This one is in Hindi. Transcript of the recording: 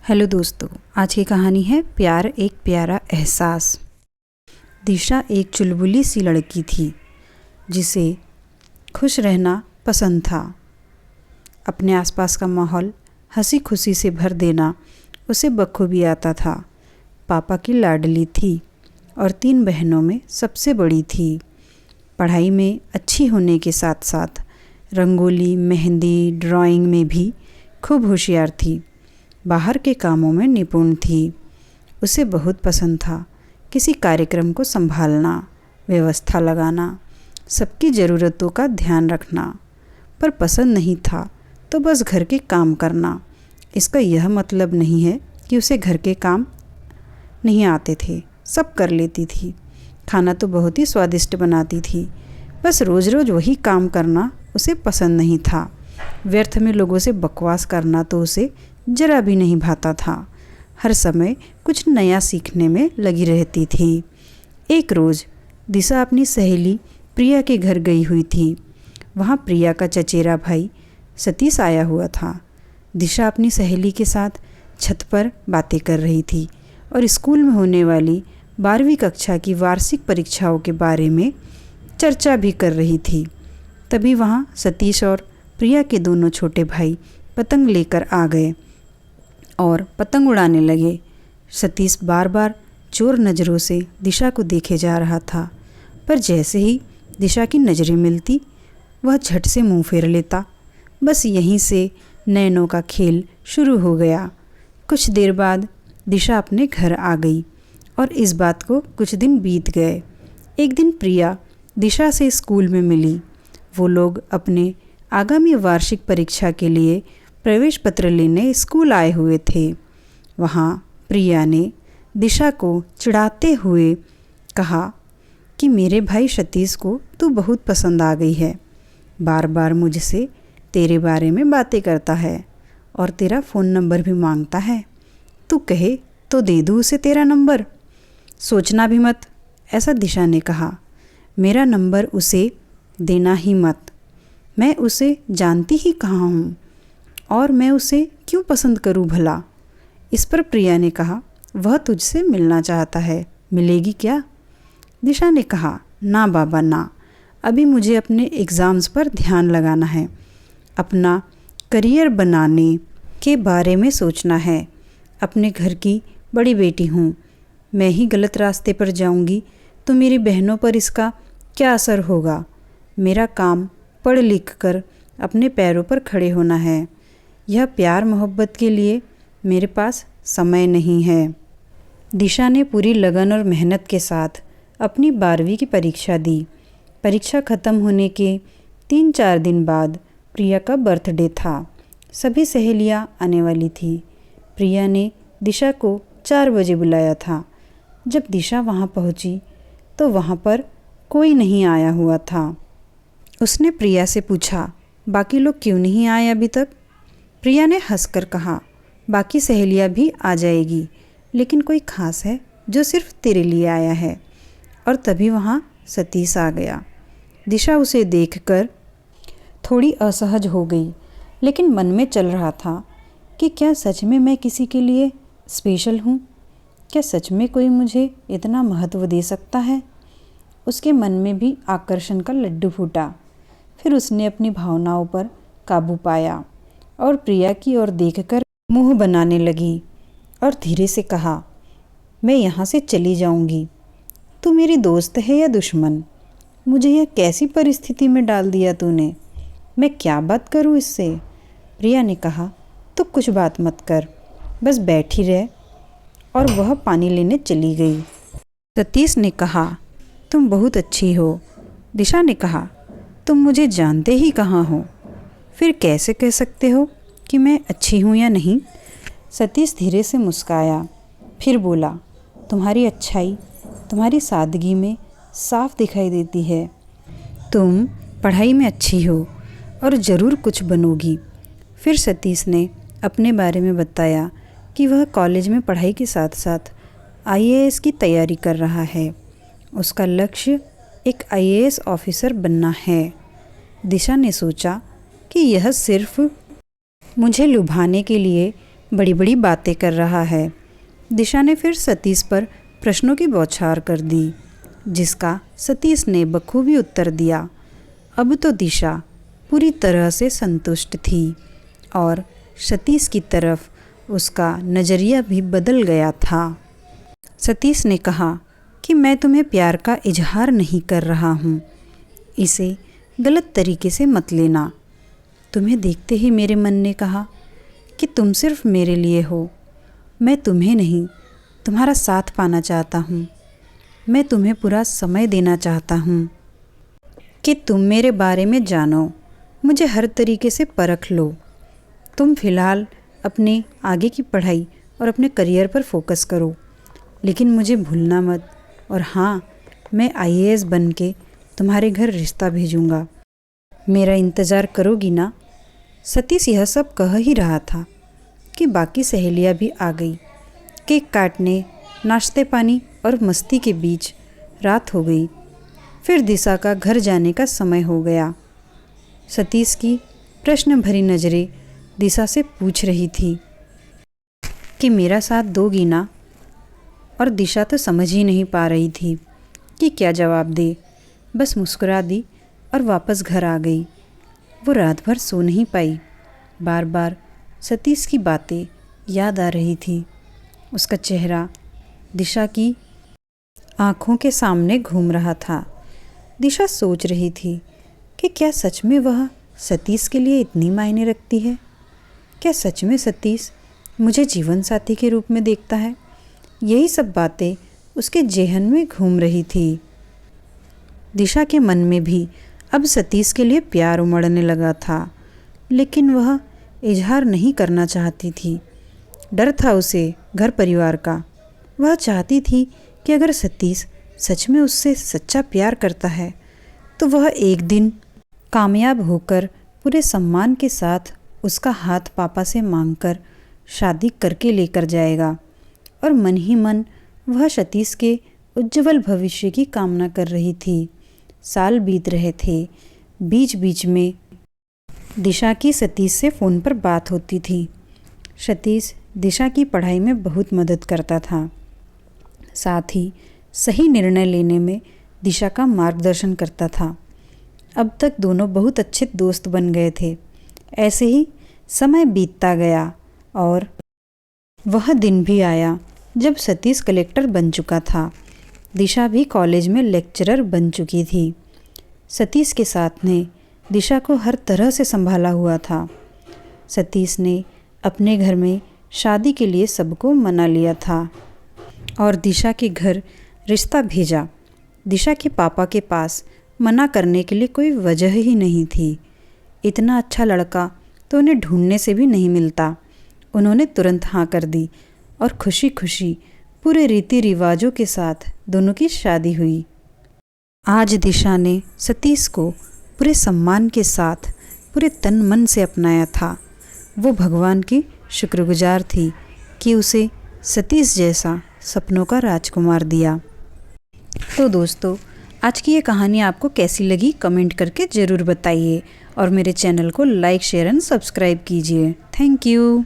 हेलो दोस्तों, आज की कहानी है प्यार एक प्यारा एहसास। दिशा एक चुलबुली सी लड़की थी जिसे खुश रहना पसंद था। अपने आसपास का माहौल हंसी खुशी से भर देना उसे बखूबी आता था। पापा की लाडली थी और 3 बहनों में सबसे बड़ी थी। पढ़ाई में अच्छी होने के साथ साथ रंगोली, मेहंदी, ड्राइंग में भी खूब होशियार थी। बाहर के कामों में निपुण थी। उसे बहुत पसंद था किसी कार्यक्रम को संभालना, व्यवस्था लगाना, सबकी ज़रूरतों का ध्यान रखना। पर पसंद नहीं था तो बस घर के काम करना। इसका यह मतलब नहीं है कि उसे घर के काम नहीं आते थे, सब कर लेती थी। खाना तो बहुत ही स्वादिष्ट बनाती थी, बस रोज़ रोज़ वही काम करना उसे पसंद नहीं था। व्यर्थ में लोगों से बकवास करना तो उसे जरा भी नहीं भाता था। हर समय कुछ नया सीखने में लगी रहती थी। एक रोज़ दिशा अपनी सहेली प्रिया के घर गई हुई थी। वहाँ प्रिया का चचेरा भाई सतीश आया हुआ था। दिशा अपनी सहेली के साथ छत पर बातें कर रही थी और स्कूल में होने वाली 12वीं कक्षा की वार्षिक परीक्षाओं के बारे में चर्चा भी कर रही थी। तभी वहाँ सतीश और प्रिया के दोनों छोटे भाई पतंग लेकर आ गए और पतंग उड़ाने लगे। सतीश बार बार चोर नज़रों से दिशा को देखे जा रहा था, पर जैसे ही दिशा की नज़रें मिलती वह झट से मुंह फेर लेता। बस यहीं से नैनों का खेल शुरू हो गया। कुछ देर बाद दिशा अपने घर आ गई और इस बात को कुछ दिन बीत गए। एक दिन प्रिया दिशा से स्कूल में मिली। वो लोग अपने आगामी वार्षिक परीक्षा के लिए प्रवेश पत्र लेने स्कूल आए हुए थे। वहाँ प्रिया ने दिशा को चिढ़ाते हुए कहा कि मेरे भाई सतीश को तू बहुत पसंद आ गई है। बार बार मुझसे तेरे बारे में बातें करता है और तेरा फ़ोन नंबर भी मांगता है। तू कहे तो दे दूँ उसे तेरा नंबर। सोचना भी मत, ऐसा दिशा ने कहा। मेरा नंबर उसे देना ही मत। मैं उसे जानती ही कहाँ हूँ और मैं उसे क्यों पसंद करूँ भला। इस पर प्रिया ने कहा, वह तुझसे मिलना चाहता है, मिलेगी क्या? दिशा ने कहा, ना बाबा ना, अभी मुझे अपने एग्ज़ाम्स पर ध्यान लगाना है, अपना करियर बनाने के बारे में सोचना है। अपने घर की बड़ी बेटी हूँ, मैं ही गलत रास्ते पर जाऊँगी तो मेरी बहनों पर इसका क्या असर होगा। मेरा काम पढ़ लिख कर अपने पैरों पर खड़े होना है। यह प्यार मोहब्बत के लिए मेरे पास समय नहीं है। दिशा ने पूरी लगन और मेहनत के साथ अपनी 12वीं की परीक्षा दी। परीक्षा ख़त्म होने के 3-4 दिन बाद प्रिया का बर्थडे था। सभी सहेलियां आने वाली थी। प्रिया ने दिशा को 4 बजे बुलाया था। जब दिशा वहां पहुंची तो वहां पर कोई नहीं आया हुआ था। उसने प्रिया से पूछा, बाकी लोग क्यों नहीं आए अभी तक? प्रिया ने हंसकर कहा, बाकी सहेलियां भी आ जाएगी, लेकिन कोई ख़ास है जो सिर्फ तेरे लिए आया है। और तभी वहाँ सतीश आ गया। दिशा उसे देखकर थोड़ी असहज हो गई, लेकिन मन में चल रहा था कि क्या सच में मैं किसी के लिए स्पेशल हूँ? क्या सच में कोई मुझे इतना महत्व दे सकता है? उसके मन में भी आकर्षण का लड्डू फूटा। फिर उसने अपनी भावनाओं पर काबू पाया और प्रिया की ओर देखकर मुंह बनाने लगी और धीरे से कहा, मैं यहाँ से चली जाऊँगी। तू मेरी दोस्त है या दुश्मन? मुझे यह कैसी परिस्थिति में डाल दिया तूने? मैं क्या बात करूँ इससे? प्रिया ने कहा, तू कुछ बात मत कर, बस बैठी रह। और वह पानी लेने चली गई। सतीश ने कहा, तुम बहुत अच्छी हो। दिशा ने कहा, तुम मुझे जानते ही कहाँ हो, फिर कैसे कह सकते हो कि मैं अच्छी हूँ या नहीं? सतीश धीरे से मुस्काया, फिर बोला, तुम्हारी अच्छाई तुम्हारी सादगी में साफ दिखाई देती है। तुम पढ़ाई में अच्छी हो और ज़रूर कुछ बनोगी। फिर सतीश ने अपने बारे में बताया कि वह कॉलेज में पढ़ाई के साथ साथ IAS की तैयारी कर रहा है। उसका लक्ष्य एक IAS ऑफिसर बनना है। दिशा ने सोचा कि यह सिर्फ मुझे लुभाने के लिए बड़ी बड़ी बातें कर रहा है। दिशा ने फिर सतीश पर प्रश्नों की बौछार कर दी, जिसका सतीश ने बखूबी उत्तर दिया। अब तो दिशा पूरी तरह से संतुष्ट थी और सतीश की तरफ उसका नज़रिया भी बदल गया था। सतीश ने कहा कि मैं तुम्हें प्यार का इजहार नहीं कर रहा हूँ, इसे गलत तरीके से मत लेना। तुम्हें देखते ही मेरे मन ने कहा कि तुम सिर्फ मेरे लिए हो। मैं तुम्हें नहीं, तुम्हारा साथ पाना चाहता हूँ। मैं तुम्हें पूरा समय देना चाहता हूँ कि तुम मेरे बारे में जानो, मुझे हर तरीके से परख लो। तुम फ़िलहाल अपने आगे की पढ़ाई और अपने करियर पर फोकस करो, लेकिन मुझे भूलना मत। और हाँ, मैं IAS बन के तुम्हारे घर रिश्ता भेजूँगा। मेरा इंतज़ार करोगी ना? सतीश यह सब कह ही रहा था कि बाकी सहेलियाँ भी आ गई। केक काटने, नाश्ते पानी और मस्ती के बीच रात हो गई। फिर दिशा का घर जाने का समय हो गया। सतीश की प्रश्न भरी नज़रें दिशा से पूछ रही थी कि मेरा साथ दोगी ना? और दिशा तो समझ ही नहीं पा रही थी कि क्या जवाब दे। बस मुस्कुरा दी और वापस घर आ गई। वो रात भर सो नहीं पाई। बार बार सतीश की बातें याद आ रही थी। उसका चेहरा दिशा की आँखों के सामने घूम रहा था। दिशा सोच रही थी कि क्या सच में वह सतीश के लिए इतनी मायने रखती है? क्या सच में सतीश मुझे जीवन साथी के रूप में देखता है? यही सब बातें उसके जेहन में घूम रही थी। दिशा के मन में भी अब सतीश के लिए प्यार उमड़ने लगा था, लेकिन वह इजहार नहीं करना चाहती थी। डर था उसे घर परिवार का। वह चाहती थी कि अगर सतीश सच में उससे सच्चा प्यार करता है तो वह एक दिन कामयाब होकर पूरे सम्मान के साथ उसका हाथ पापा से मांगकर शादी करके लेकर जाएगा। और मन ही मन वह सतीश के उज्जवल भविष्य की कामना कर रही थी। साल बीत रहे थे। बीच बीच में दिशा की सतीश से फ़ोन पर बात होती थी। सतीश दिशा की पढ़ाई में बहुत मदद करता था, साथ ही सही निर्णय लेने में दिशा का मार्गदर्शन करता था। अब तक दोनों बहुत अच्छे दोस्त बन गए थे। ऐसे ही समय बीतता गया और वह दिन भी आया जब सतीश कलेक्टर बन चुका था। दिशा भी कॉलेज में लेक्चरर बन चुकी थी। सतीश के साथ ने दिशा को हर तरह से संभाला हुआ था। सतीश ने अपने घर में शादी के लिए सबको मना लिया था और दिशा के घर रिश्ता भेजा। दिशा के पापा के पास मना करने के लिए कोई वजह ही नहीं थी। इतना अच्छा लड़का तो उन्हें ढूंढने से भी नहीं मिलता। उन्होंने तुरंत हाँ कर दी और खुशी खुशी पूरे रीति रिवाजों के साथ दोनों की शादी हुई। आज दिशा ने सतीश को पूरे सम्मान के साथ पूरे तन मन से अपनाया था। वो भगवान की शुक्रगुजार थी कि उसे सतीश जैसा सपनों का राजकुमार दिया। तो दोस्तों, आज की ये कहानी आपको कैसी लगी कमेंट करके ज़रूर बताइए और मेरे चैनल को लाइक, शेयर एंड सब्सक्राइब कीजिए। Thank you.